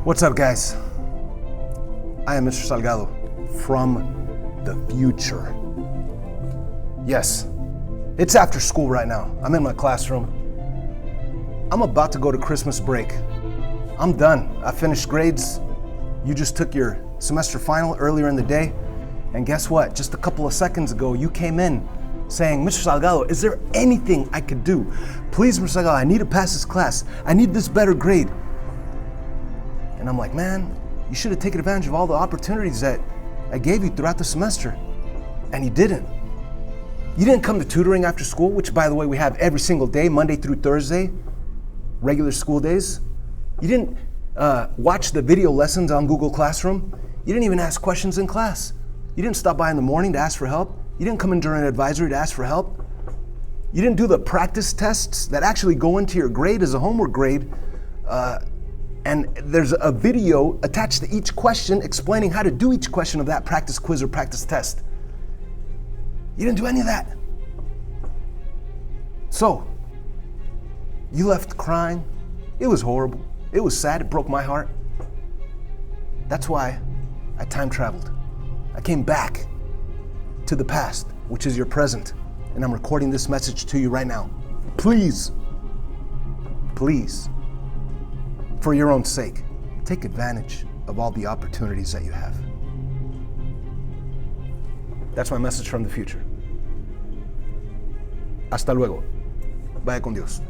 What's up, guys? I am Mr. Salgado from the future. Yes, it's after school right now. I'm in my classroom. I'm about to go to Christmas break. I'm done. I finished grades. You just took your semester final earlier in the day. And guess what? Just a couple of seconds ago, you came in saying, Mr. Salgado, is there anything I could do? Please, Mr. Salgado, I need to pass this class. I need this better grade. And I'm like, man, you should have taken advantage of all the opportunities that I gave you throughout the semester. And you didn't. You didn't come to tutoring after school, which, by the way, we have every single day, Monday through Thursday, regular school days. You didn't watch the video lessons on Google Classroom. You didn't even ask questions in class. You didn't stop by in the morning to ask for help. You didn't come in during advisory to ask for help. You didn't do the practice tests that actually go into your grade as a homework grade. And there's a video attached to each question explaining how to do each question of that practice quiz or practice test. You didn't do any of that. So, you left crying. It was horrible. It was sad. It broke my heart. That's why I time traveled. I came back to the past, which is your present, and I'm recording this message to you right now. Please, for your own sake, take advantage of all the opportunities that you have. That's my message from the future. Hasta luego. Vaya con Dios.